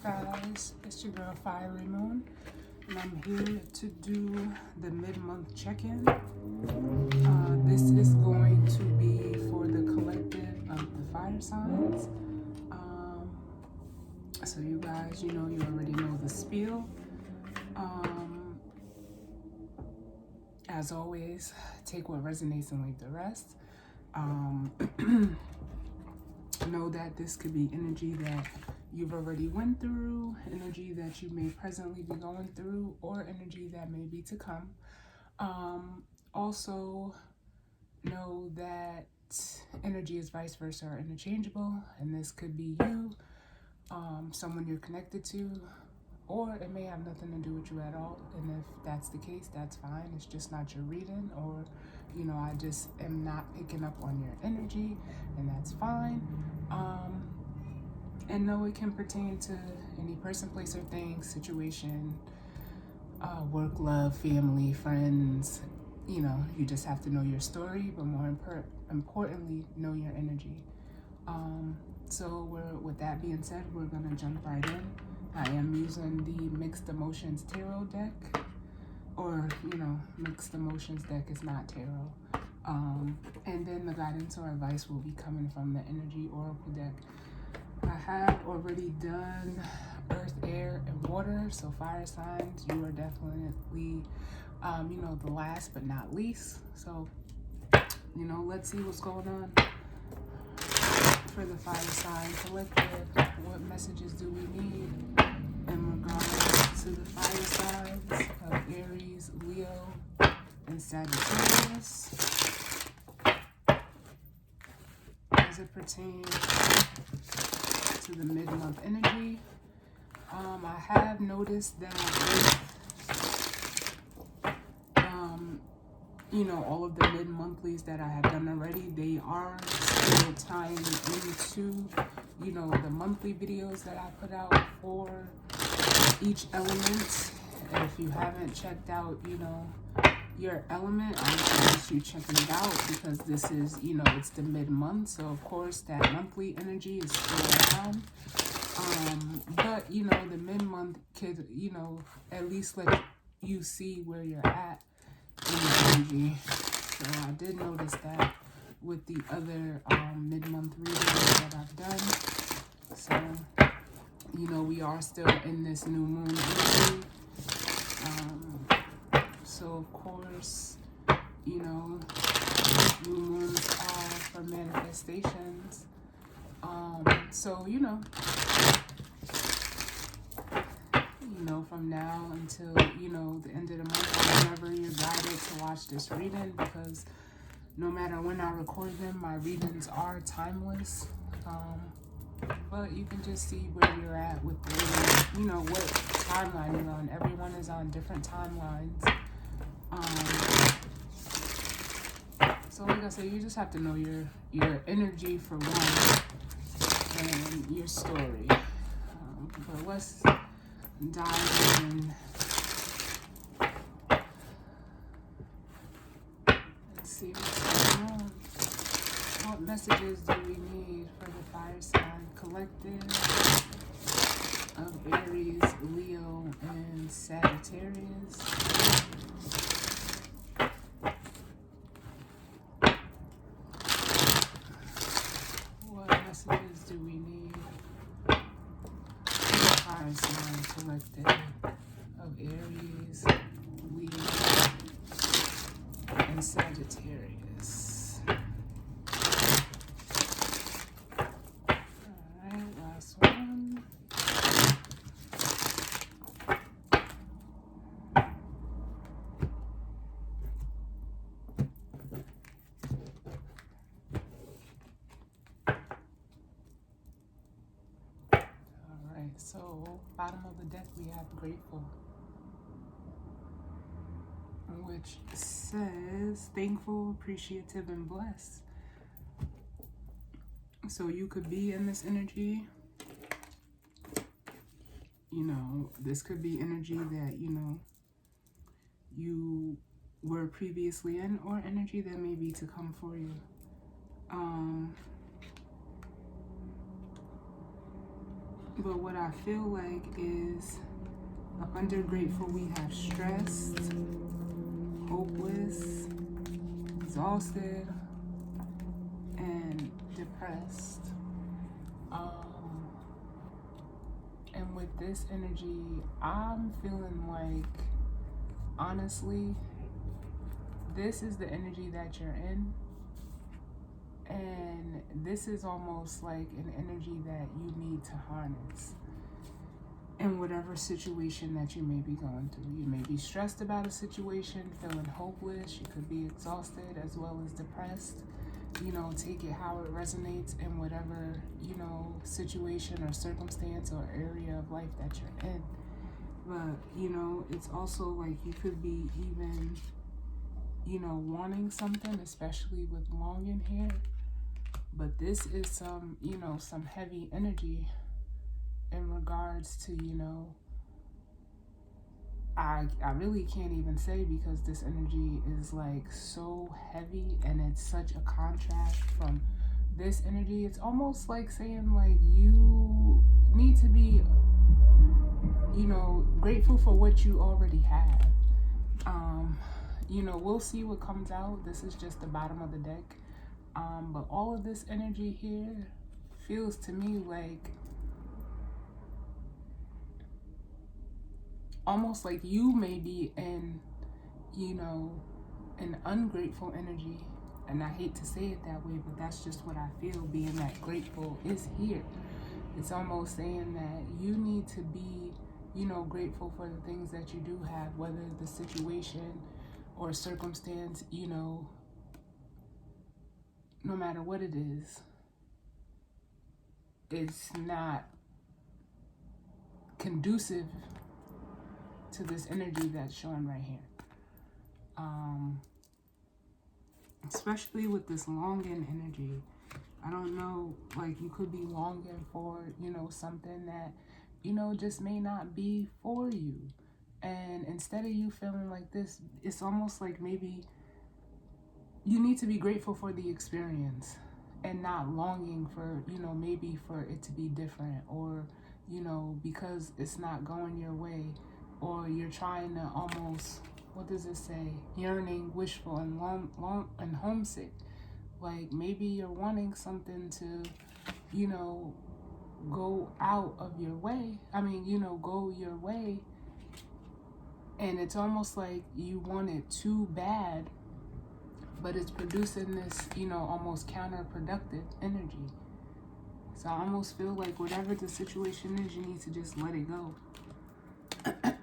guys, it's your girl Fiery Moon, and I'm here to do the mid-month check-in. This is going to be for the collective of the fire signs. So you guys, you already know the spiel. As always, take what resonates and leave the rest. Know that this could be energy that you've already went through, energy that you may presently be going through, or energy that may be to come. Also know that energy is vice versa or interchangeable, and this could be you, someone you're connected to, or it may have nothing to do with you at all. And if that's the case, that's fine. It's just not your reading, or I just am not picking up on your energy, and that's fine. And know it can pertain to any person, place, or thing, situation, work, love, family, friends. You just have to know your story, but more importantly, know your energy. So with that being said, we're gonna jump right in. I am using the Mixed Emotions Tarot deck, or Mixed Emotions deck is not tarot. And then the guidance or advice will be coming from the Energy Oracle deck. I have already done Earth, Air, and Water, so fire signs, you are definitely, the last but not least. So, let's see what's going on for the fire sign collective. What messages do we need in regards to the fire signs of Aries, Leo, and Sagittarius as it pertains to the mid-month energy? I have noticed that all of the mid-monthlies that I have done already, they are still tying into, the monthly videos that I put out for each element. And if you haven't checked out, your element, I suggest you checking it out, because this is, it's the mid-month. So of course that monthly energy is still around. But, the mid-month could, at least let you see where you're at in the energy. So I did notice that with the other mid-month readings that I've done. So, we are still in this new moon energy. So of course, new moons are for manifestations. So, from now until, the end of the month, whenever you're guided to watch this reading, because no matter when I record them, my readings are timeless. But you can just see where you're at with the, what timeline you're on. Everyone is on different timelines. So like I said, you just have to know your energy for one, and your story. But let's dive in. Let's see what's going on. What messages do we need for the fire sign collective of Aries, Leo, and Sagittarius? What messages do we need for the fire sign collective of Aries, Leo, and Sagittarius? Alright, last one. Alright, so bottom of the deck we have Grateful, which says thankful, appreciative, and blessed. So you could be in this energy. This could be energy that, you were previously in, or energy that may be to come for you. But what I feel like is under grateful, we have stressed, hopeless, exhausted, and depressed. And with this energy, I'm feeling like, honestly, this is the energy that you're in. And this is almost like an energy that you need to harness in whatever situation that you may be going through. You may be stressed about a situation, feeling hopeless. You could be exhausted as well as depressed. Take it how it resonates in whatever, situation or circumstance or area of life that you're in. But, it's also like you could be even, wanting something, especially with longing here. But this is some heavy energy in regards to, I really can't even say, because this energy is like so heavy and it's such a contrast from this energy. It's almost like saying like you need to be, grateful for what you already have. We'll see what comes out. This is just the bottom of the deck. But all of this energy here feels to me like almost like you may be in, an ungrateful energy. And I hate to say it that way, but that's just what I feel, being that grateful is here. It's almost saying that you need to be, grateful for the things that you do have, whether the situation or circumstance, no matter what it is, it's not conducive to this energy that's showing right here. Especially with this longing energy. I don't know, like you could be longing for, something that, just may not be for you. And instead of you feeling like this, it's almost like maybe you need to be grateful for the experience and not longing for, maybe for it to be different, or, because it's not going your way, or you're trying to almost, what does it say? Yearning, wishful, and long and homesick. Like maybe you're wanting something to, go out of your way. Go your way. And it's almost like you want it too bad, but it's producing this, almost counterproductive energy. So I almost feel like whatever the situation is, you need to just let it go. But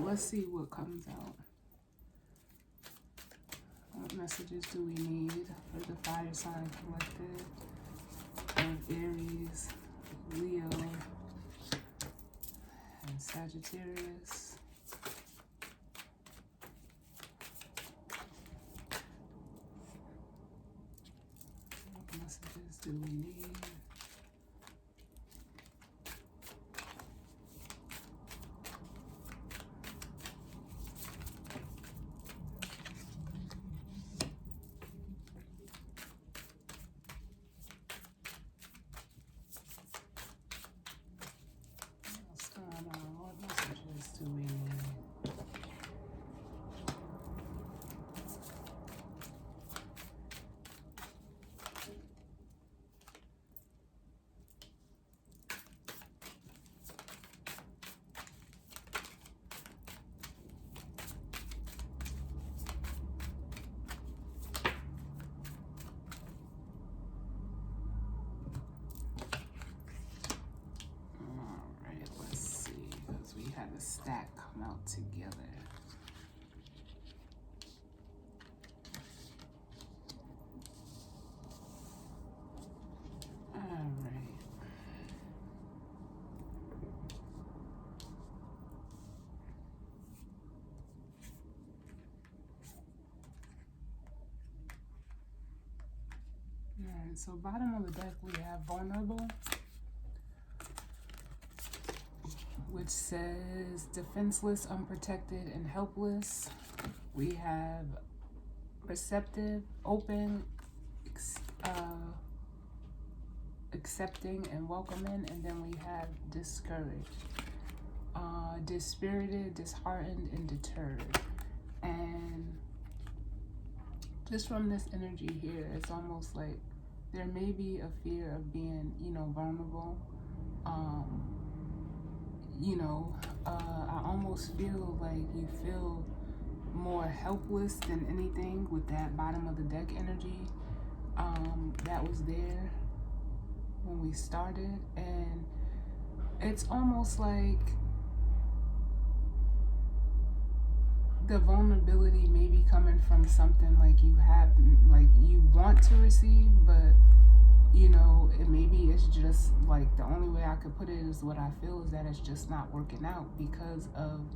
let's see what comes out. What messages do we need for the fire sign collective of Aries, Leo, and Sagittarius? What messages do we need? A stack come out together. All right. So bottom of the deck we have vulnerable, which says defenseless, unprotected, and helpless. We have receptive, open, accepting and welcoming, and then we have discouraged, dispirited, disheartened, and deterred. And just from this energy here, it's almost like there may be a fear of being, vulnerable. I almost feel like you feel more helpless than anything with that bottom of the deck energy that was there when we started. And it's almost like the vulnerability may be coming from something like you want to receive, but it maybe it's just like, the only way I could put it is what I feel is that it's just not working out because of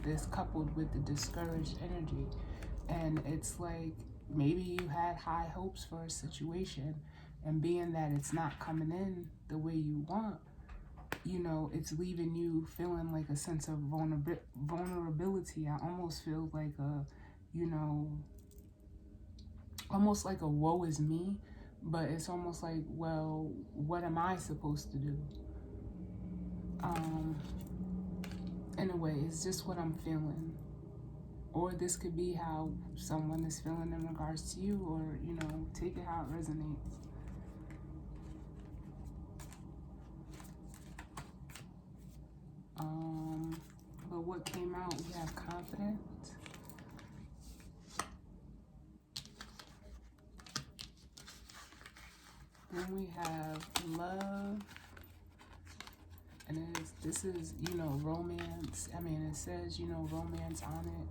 this, coupled with the discouraged energy. And it's like maybe you had high hopes for a situation, and being that it's not coming in the way you want, it's leaving you feeling like a sense of vulnerability. I almost feel like almost like a woe is me, but it's almost like, well, what am I supposed to do? In a way, it's just what I'm feeling. Or this could be how someone is feeling in regards to you, or, take it how it resonates. But what came out, we have confidence. Then we have love. And this is, romance. I mean, it says, romance on it.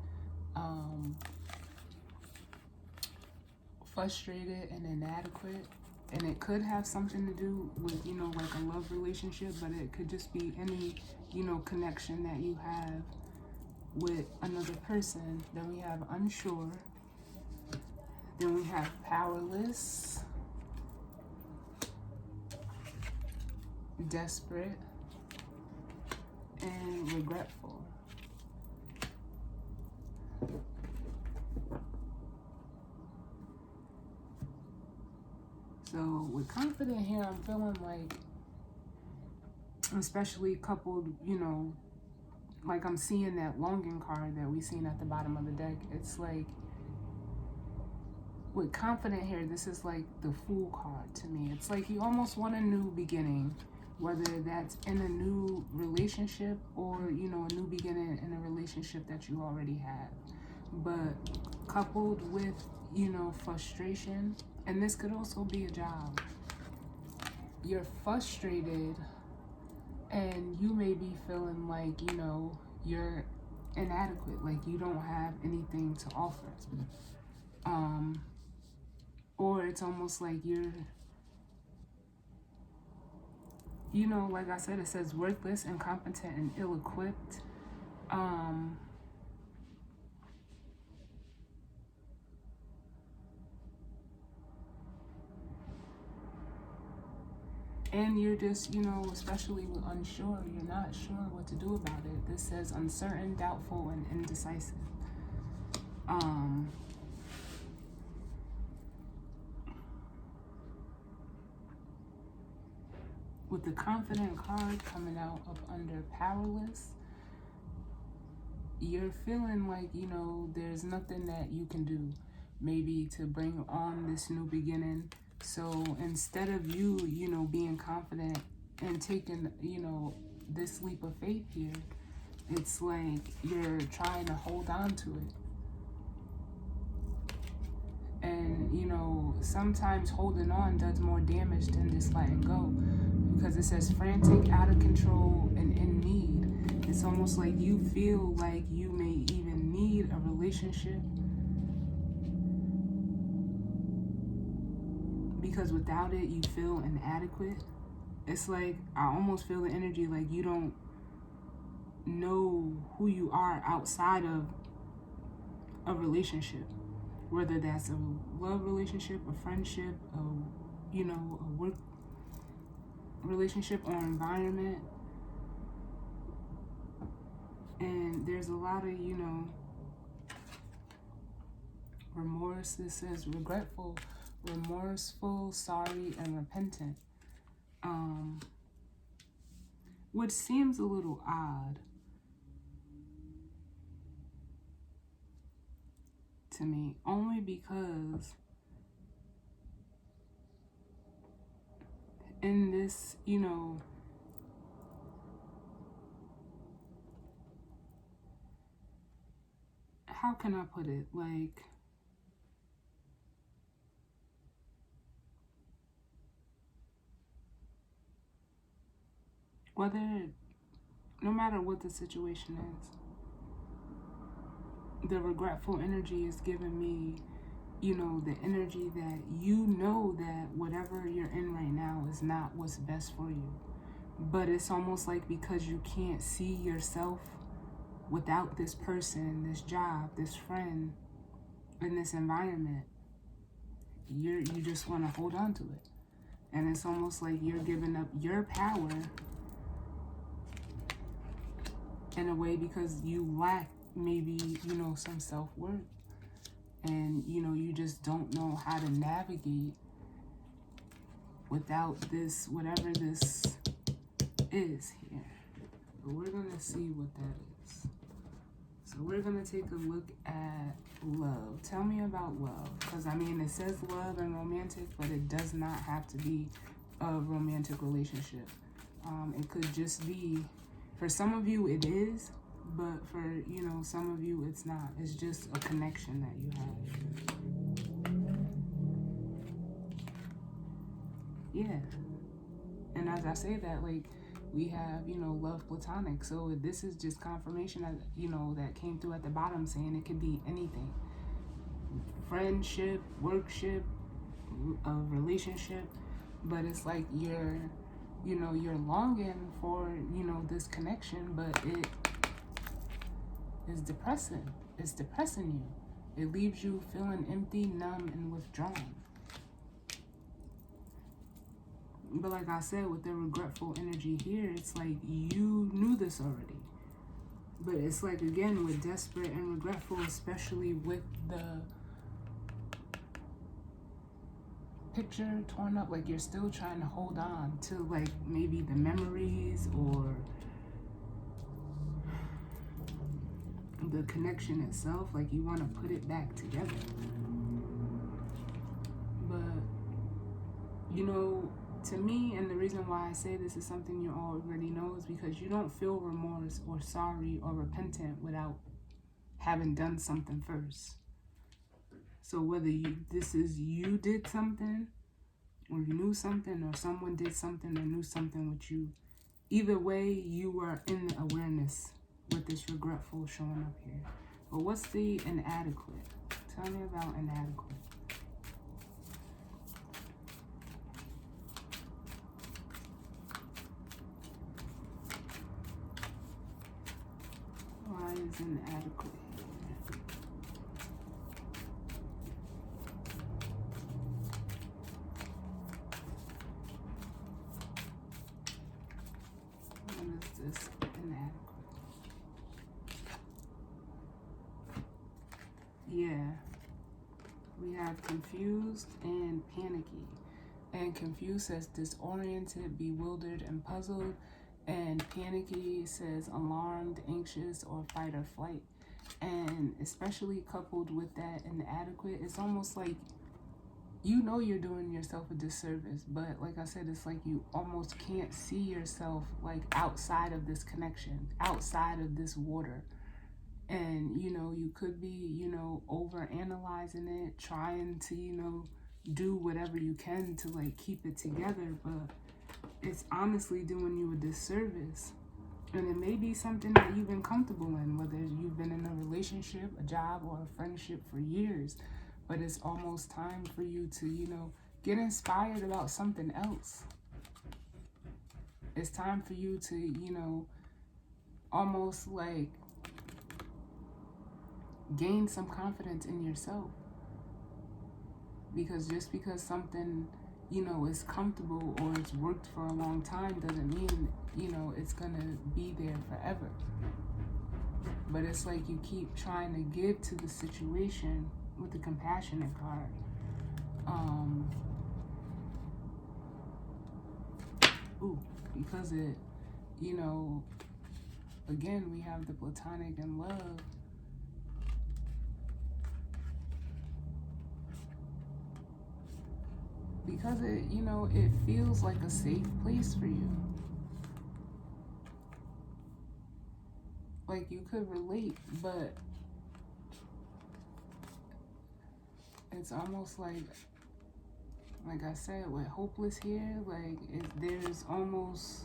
Frustrated and inadequate. And it could have something to do with, like a love relationship, but it could just be any, connection that you have with another person. Then we have unsure. Then we have powerless, desperate, and regretful. So with confident here, I'm feeling like, especially coupled, like I'm seeing that longing card that we seen at the bottom of the deck. It's like, with confident here, this is like the Fool card to me. It's like you almost want a new beginning, whether that's in a new relationship or, a new beginning in a relationship that you already have. But coupled with, frustration, and this could also be a job. You're frustrated and you may be feeling like, you're inadequate, like you don't have anything to offer. Or it's almost like you're, like I said, it says worthless, incompetent, and ill-equipped. And you're just, especially with unsure, you're not sure what to do about it. This says uncertain, doubtful, and indecisive. With the confident card coming out up under powerless, you're feeling like, there's nothing that you can do maybe to bring on this new beginning. So instead of you, being confident and taking, this leap of faith here, it's like you're trying to hold on to it. And, sometimes holding on does more damage than just letting go. Because it says frantic, out of control, and in need. It's almost like you feel like you may even need a relationship. Because without it, you feel inadequate. It's like, I almost feel the energy like you don't know who you are outside of a relationship. Whether that's a love relationship, a friendship, a work relationship or environment. And there's a lot of, remorse. This says regretful, remorseful, sorry, and repentant. which seems a little odd to me, only because in this, how can I put it? Like, no matter what the situation is, the regretful energy is giving me, the energy that that whatever you're in right now is not what's best for you. But it's almost like because you can't see yourself without this person, this job, this friend, in this environment, you just want to hold on to it. And it's almost like you're giving up your power in a way because you lack maybe, some self-worth. And, you just don't know how to navigate without this, whatever this is here. But we're going to see what that is. So we're going to take a look at love. Tell me about love. Because, it says love and romantic, but it does not have to be a romantic relationship. It could just be, for some of you it is, but for, some of you it's not. It's just a connection that you have. Yeah. And as I say that, like, we have, love platonic. So this is just confirmation that, that came through at the bottom, saying it could be anything. Friendship, workship, a relationship. But it's like you're longing for, this connection, but it is depressing. It's depressing you. It leaves you feeling empty, numb, and withdrawn. But like I said, with the regretful energy here, it's like you knew this already. But it's like, again, with desperate and regretful, especially with the picture torn up, like you're still trying to hold on to, like, maybe the memories or the connection itself. Like, you want to put it back together. But, to me, and the reason why I say this is something you already know, is because you don't feel remorse or sorry or repentant without having done something first. So whether you did something, or you knew something, or someone did something or knew something with you, either way, you were in the awareness with this regretful showing up here. But what's the inadequate? Tell me about inadequate. Why is inadequate here? What is this inadequate? Yeah. We have confused and panicky. And confused says disoriented, bewildered, and puzzled. And panicky says alarmed, anxious, or fight or flight. And especially coupled with that inadequate, it's almost like you're doing yourself a disservice. But like I said, it's like you almost can't see yourself, like, outside of this connection, outside of this water. And, you could be, over analyzing it, trying to, do whatever you can to, like, keep it together. But it's honestly doing you a disservice. And it may be something that you've been comfortable in, whether you've been in a relationship, a job, or a friendship for years. But it's almost time for you to, get inspired about something else. It's time for you to, almost like gain some confidence in yourself. Because just because something, is comfortable or it's worked for a long time doesn't mean, it's gonna be there forever. But it's like you keep trying to give to the situation with the compassionate card. because it, you know, again, we have the platonic and love. Because it, you know, it feels like a safe place for you. Like you could relate, but it's almost like I said, with hopeless here, like there's almost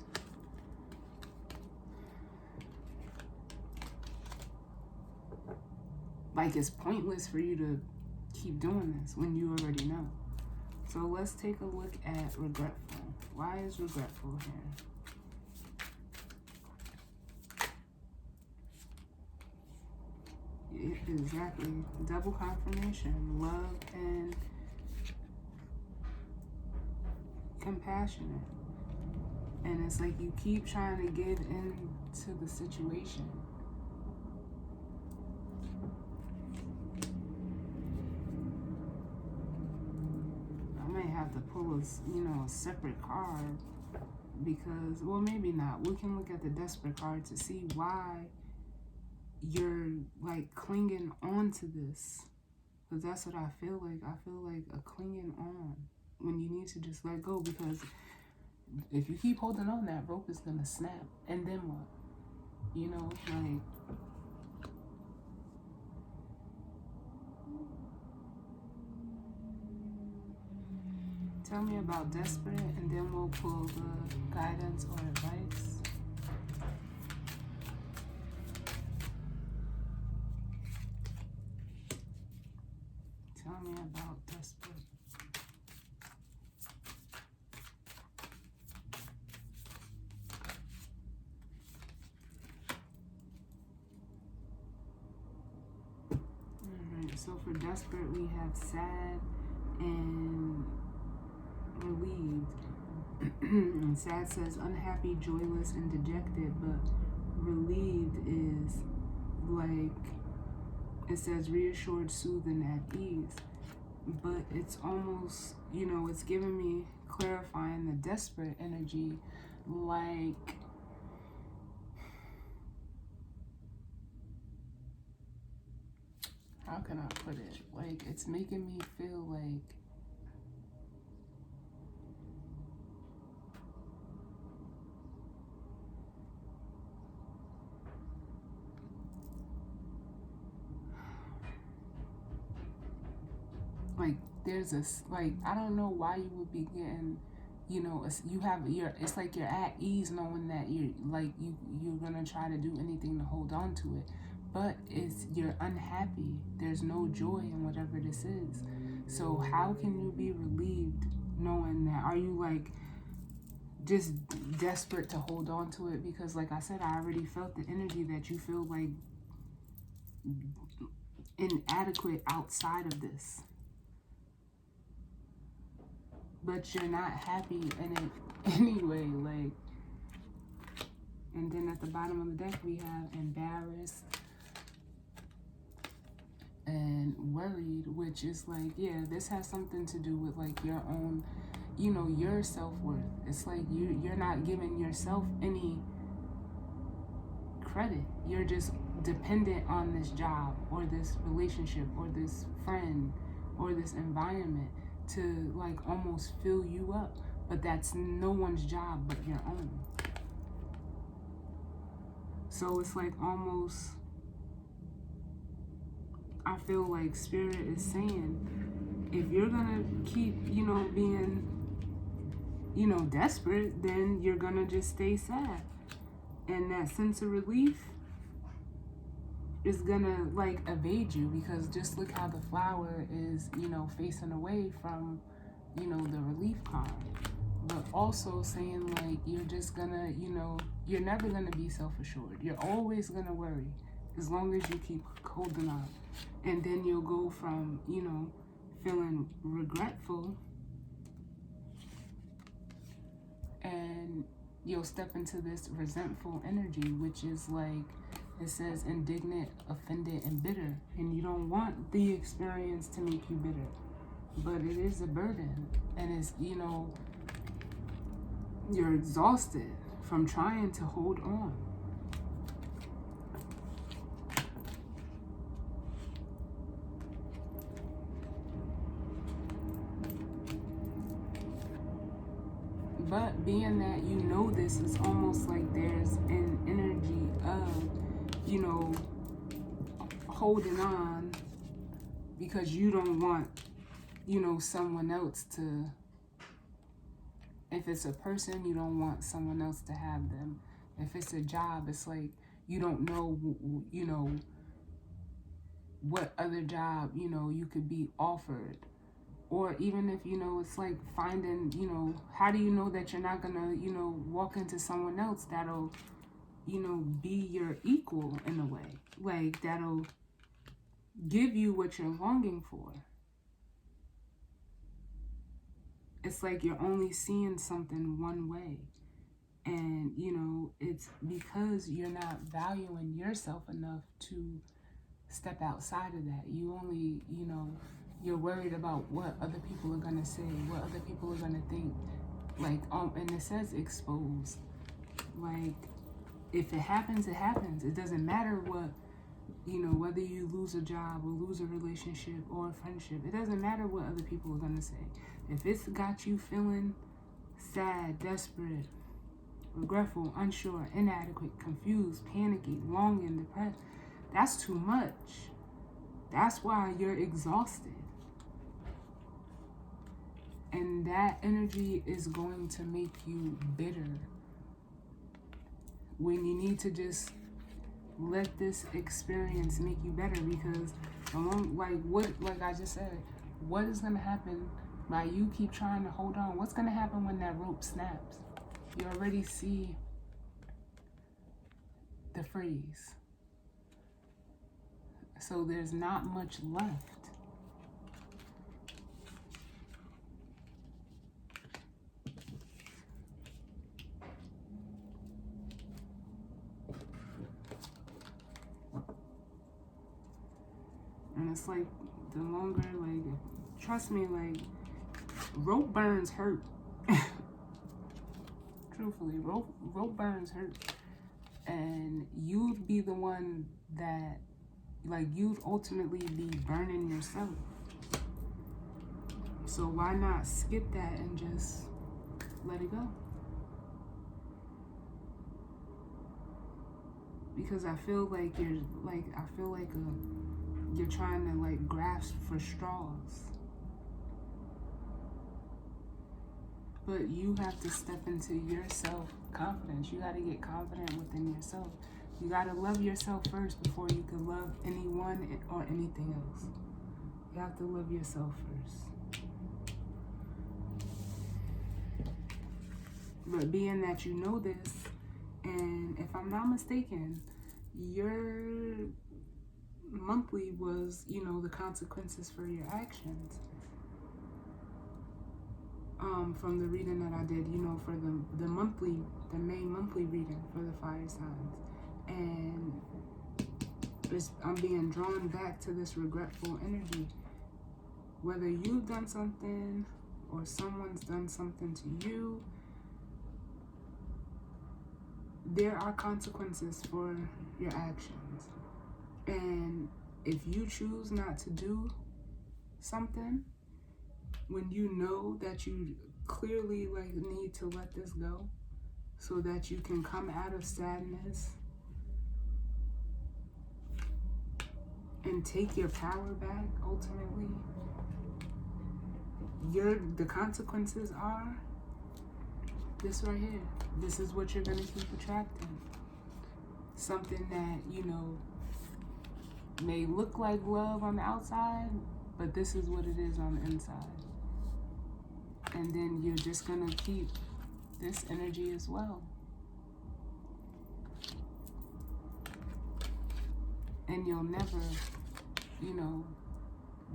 like it's pointless for you to keep doing this when you already know. So let's take a look at regretful. Why is regretful here? Exactly. Double confirmation. Love and compassionate. And it's like you keep trying to get into the situation. I might have to pull a separate card because, well, maybe not. We can look at the desperate card to see why you're like clinging on to this. Because that's what I feel like. I feel like a clinging on when you need to just let go, because if you keep holding on, that rope is gonna snap, and then what? You know, like tell me about desperate, and then we'll pull the guidance or advice. Tell me about desperate. Alright, so for desperate, we have sad and relieved. And sad says unhappy, joyless, and dejected, but relieved is like, it says reassured, soothed, and at ease. But it's almost, you know, it's giving me, clarifying the desperate energy, like how can I put it? Like, it's making me feel like there's this, like, I don't know why you would be getting, you know, it's like you're at ease knowing that you're gonna try to do anything to hold on to it, but you're unhappy. There's no joy in whatever this is. So how can you be relieved knowing that? Are you like just desperate to hold on to it? Because like I said, I already felt the energy that you feel like inadequate outside of this, but you're not happy in it anyway. Like, and then at the bottom of the deck we have embarrassed and worried, which is like, yeah, this has something to do with like your own, you know, your self-worth. It's like you're not giving yourself any credit. You're just dependent on this job or this relationship or this friend or this environment to like almost fill you up, but that's no one's job but your own. So it's like almost, I feel like Spirit is saying, if you're gonna keep, you know, being, you know, desperate, then you're gonna just stay sad. And that sense of relief is gonna like evade you, because just look how the flower is, you know, facing away from, you know, the relief card. But also saying like you're just gonna, you know, you're never gonna be self-assured. You're always gonna worry as long as you keep holding on. And then you'll go from, you know, feeling regretful, and you'll step into this resentful energy, which is like, it says indignant, offended, and bitter. And you don't want the experience to make you bitter, but it is a burden. And it's, you know, You're exhausted from trying to hold on. But being that you know this, is almost like there's an energy of, you know, holding on because you don't want, you know, someone else to, if it's a person, you don't want someone else to have them. If it's a job, it's like you don't know, you know, what other job, you know, you could be offered. Or even if, you know, it's like finding, you know, how do you know that you're not gonna, you know, walk into someone else that'll, you know, be your equal in a way, like that'll give you what you're longing for. It's like you're only seeing something one way. And, you know, it's because you're not valuing yourself enough to step outside of that. You only, you know, you're worried about what other people are going to say, what other people are going to think. Like, and it says exposed. Like, if it happens, it happens. It doesn't matter what, you know, whether you lose a job or lose a relationship or a friendship. It doesn't matter what other people are going to say. If it's got you feeling sad, desperate, regretful, unsure, inadequate, confused, panicky, longing, depressed, that's too much. That's why you're exhausted. And that energy is going to make you bitter when you need to just let this experience make you better. Because like I just said, what is going to happen by you keep trying to hold on? What's going to happen when that rope snaps? You already see the freeze. So there's not much left. And it's like, the longer, like, trust me, like, rope burns hurt. Truthfully, rope burns hurt. And you'd be the one that, like, you'd ultimately be burning yourself. So why not skip that and just let it go? Because I feel like you're trying to, like, grasp for straws. But you have to step into your self-confidence. You got to get confident within yourself. You got to love yourself first before you can love anyone or anything else. You have to love yourself first. But being that you know this, and if I'm not mistaken, your monthly was, you know, the consequences for your actions. From the reading that I did, you know, for the main monthly reading for the fire signs. And I'm being drawn back to this regretful energy. Whether you've done something or someone's done something to you, there are consequences for your actions. And if you choose not to do something, when you know that you clearly, like, need to let this go so that you can come out of sadness and take your power back, ultimately, the consequences are this right here. This is what you're going to keep attracting. Something that, you know, may look like love on the outside, but this is what it is on the inside. And then you're just going to keep this energy as well. And you'll never, you know,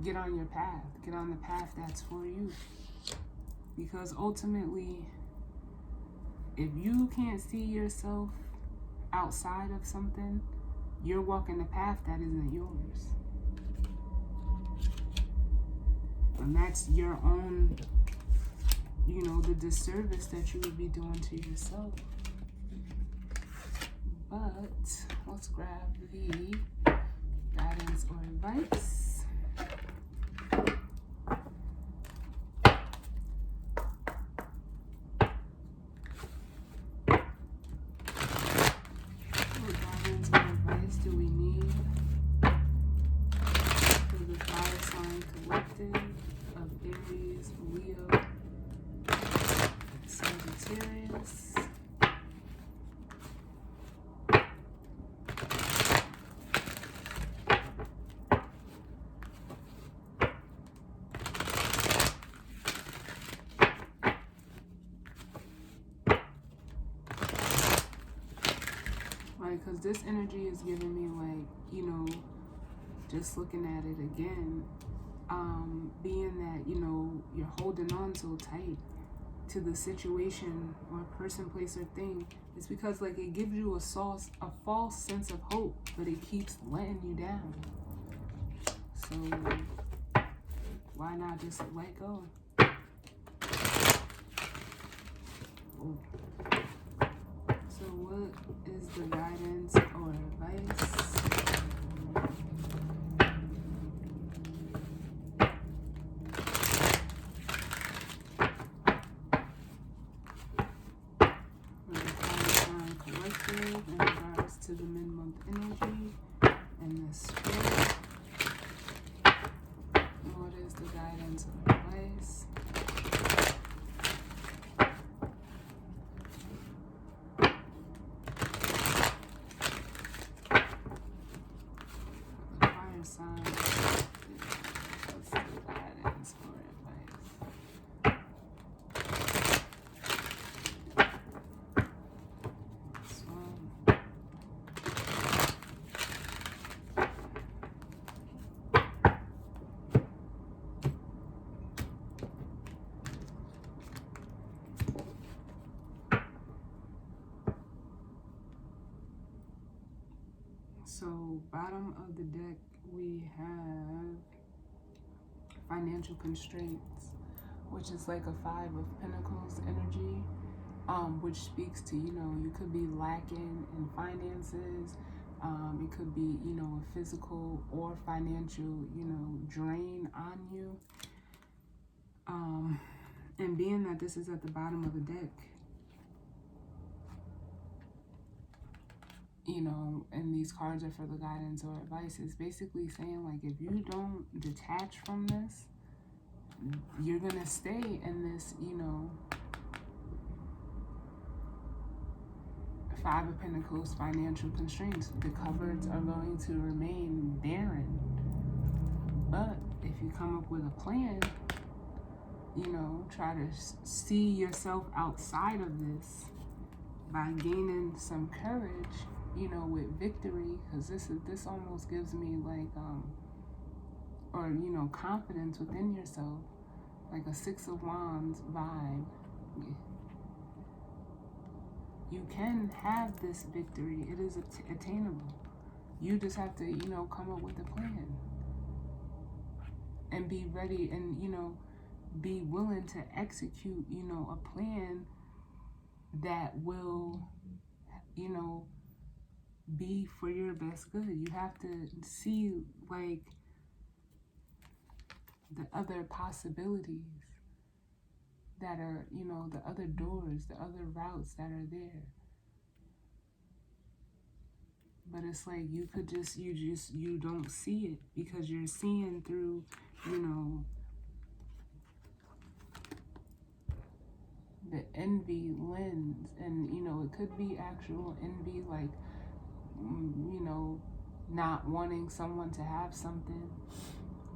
get on your path. Get on the path that's for you. Because ultimately, if you can't see yourself outside of something, you're walking a path that isn't yours. And that's your own you know, the disservice that you would be doing to yourself. But let's grab the guidance or advice. What guidance or advice do we need for the fire sign collective of Aries, Leo, Sagittarius? Right, because this energy is giving me, like, you know, just looking at it again, being that, you know, you're holding on so tight to the situation or person, place, or thing, it's because, like, it gives you a false sense of hope, but it keeps letting you down. So why not just let go? Ooh. So what is the guidance or advice? For the fire sign collective in regards to the mid-month energy and the spirit. What is the guidance or advice? Sign. What's the guidance or advice? This one. So, bottom of the deck, we have financial constraints, which is like a 5 of Pentacles energy, which speaks to, you know, you could be lacking in finances. It could be, you know, a physical or financial, you know, drain on you. And being that this is at the bottom of the deck, you know, and these cards are for the guidance or advice, is basically saying, like, if you don't detach from this, you're gonna stay in this, you know, 5 of Pentacles financial constraints. The cupboards are going to remain barren. But if you come up with a plan, you know, try to see yourself outside of this by gaining some courage, you know, with victory, because this almost gives me like or, you know, confidence within yourself, like a 6 of Wands vibe. You can have this victory. It is attainable. You just have to, you know, come up with a plan and be ready and, you know, be willing to execute, you know, a plan that will, you know, be for your best good. You have to see, like, the other possibilities that are, you know, the other doors, the other routes that are there. But it's like you don't see it because you're seeing through, you know, the envy lens. And, you know, it could be actual envy, like, you know, not wanting someone to have something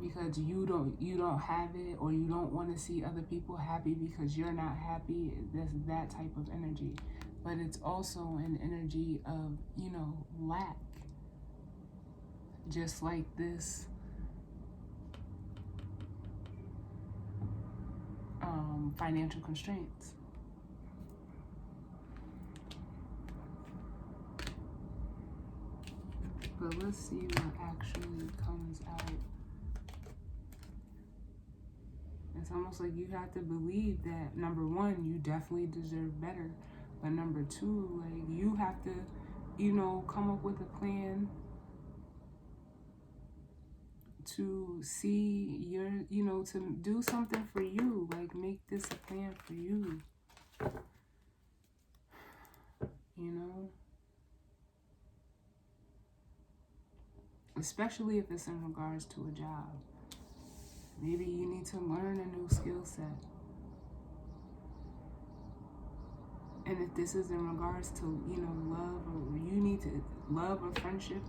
because you don't have it, or you don't want to see other people happy because you're not happy. That's that type of energy. But it's also an energy of, you know, lack. Just like this financial constraints. But let's see what actually comes out. It's almost like you have to believe that, number one, you definitely deserve better. But number two, like, you have to, come up with a plan to see to do something for you. Like, make this a plan for you. Especially if it's in regards to a job. Maybe you need to learn a new skill set. And if this is in regards to, love, or you need to love or friendship,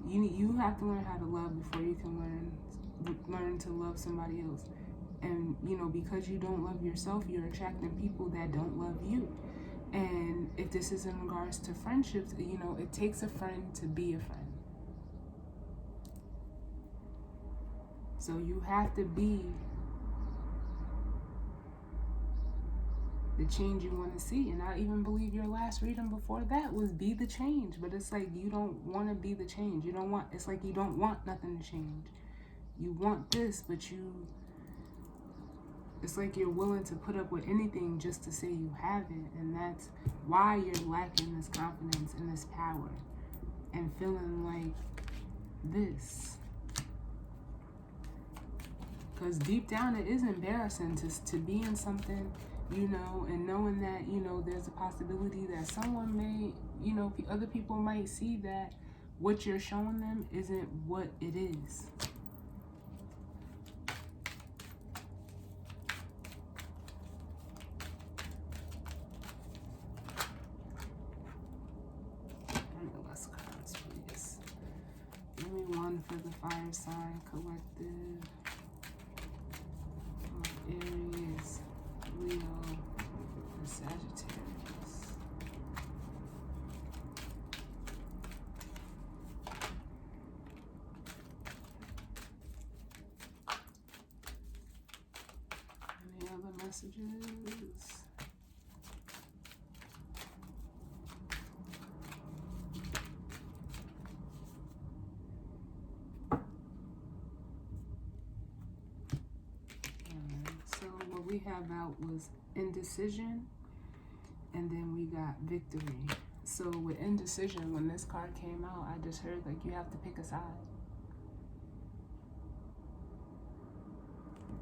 you have to learn how to love before you can learn to love somebody else. And, because you don't love yourself, you're attracting people that don't love you. And if this is in regards to friendships, it takes a friend to be a friend. So you have to be the change you want to see. And I even believe your last reading before that was be the change. But it's like you don't want to be the change. It's like you don't want nothing to change. You want this, but it's like you're willing to put up with anything just to say you have it. And that's why you're lacking this confidence and this power and feeling like this. Because deep down it is embarrassing to be in something, and knowing that, there's a possibility that someone may, other people might see that what you're showing them isn't what it is. Less cards, please. Give me one for the fire sign collective. Aries, Leo, and Sagittarius. Any other messages? We have out was indecision, and then we got victory. So with indecision, when this card came out, I just heard like you have to pick a side,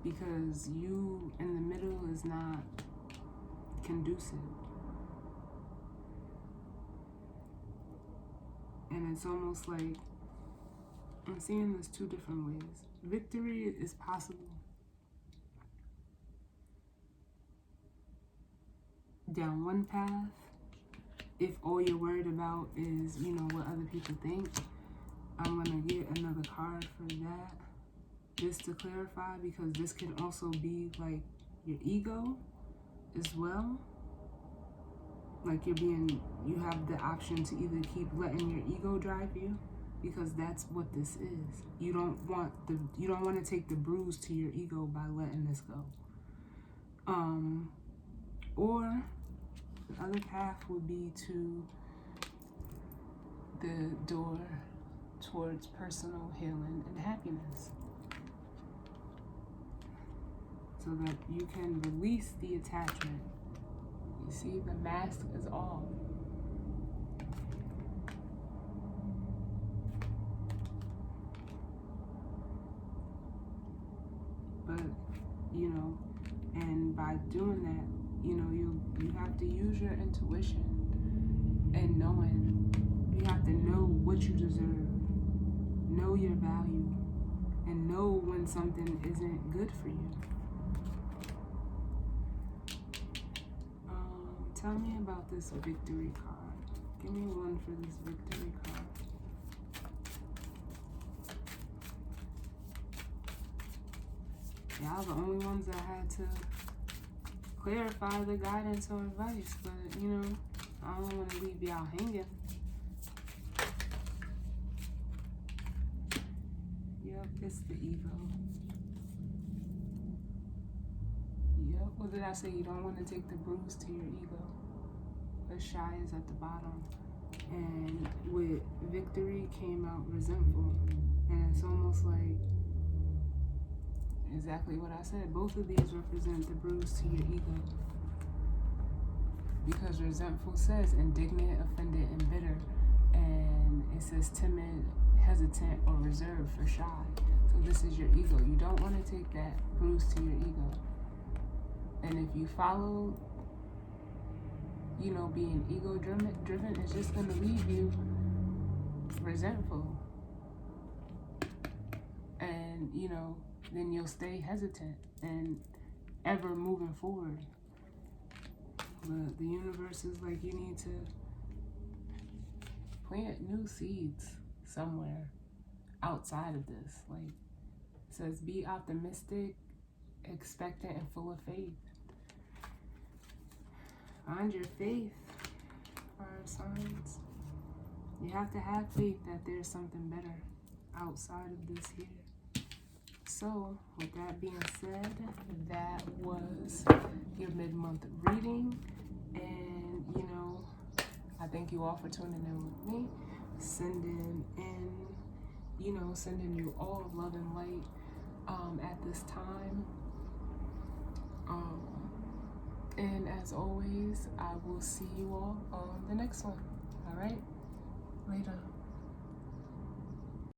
because you in the middle is not conducive. And it's almost like I'm seeing this two different ways. Victory is possible down one path, if all you're worried about is, what other people think. I'm gonna get another card for that, just to clarify, because this can also be like your ego as well. Like you have the option to either keep letting your ego drive you, because that's what this is. You don't want to take the bruise to your ego by letting this go. Or the other path would be to the door towards personal healing and happiness, so that you can release the attachment. You see, the mask is off. But, and by doing that, you have to use your intuition and knowing. You have to know what you deserve, know your value, and know when something isn't good for you. Tell me about this victory card. Give me one for this victory card. Y'all the only ones that had to clarify the guidance or advice, but I don't want to leave y'all hanging. Yep, it's the ego. Yep, what did I say? You don't want to take the bruise to your ego. The shy is at the bottom. And with victory came out resentful. And it's almost like Exactly what I said. Both of these represent the bruise to your ego. Because resentful says indignant, offended, and bitter. And it says timid, hesitant, or reserved for shy. So this is your ego. You don't want to take that bruise to your ego. And if you follow, being ego-driven, it's just going to leave you resentful. And, then you'll stay hesitant and ever moving forward. But the universe is like, you need to plant new seeds somewhere outside of this. Like, it says, be optimistic, expectant, and full of faith. Find your faith, fire signs. You have to have faith that there's something better outside of this here. So, with that being said, that was your mid-month reading. And, I thank you all for tuning in with me. Sending you all of love and light at this time. And as always, I will see you all on the next one. All right? Later.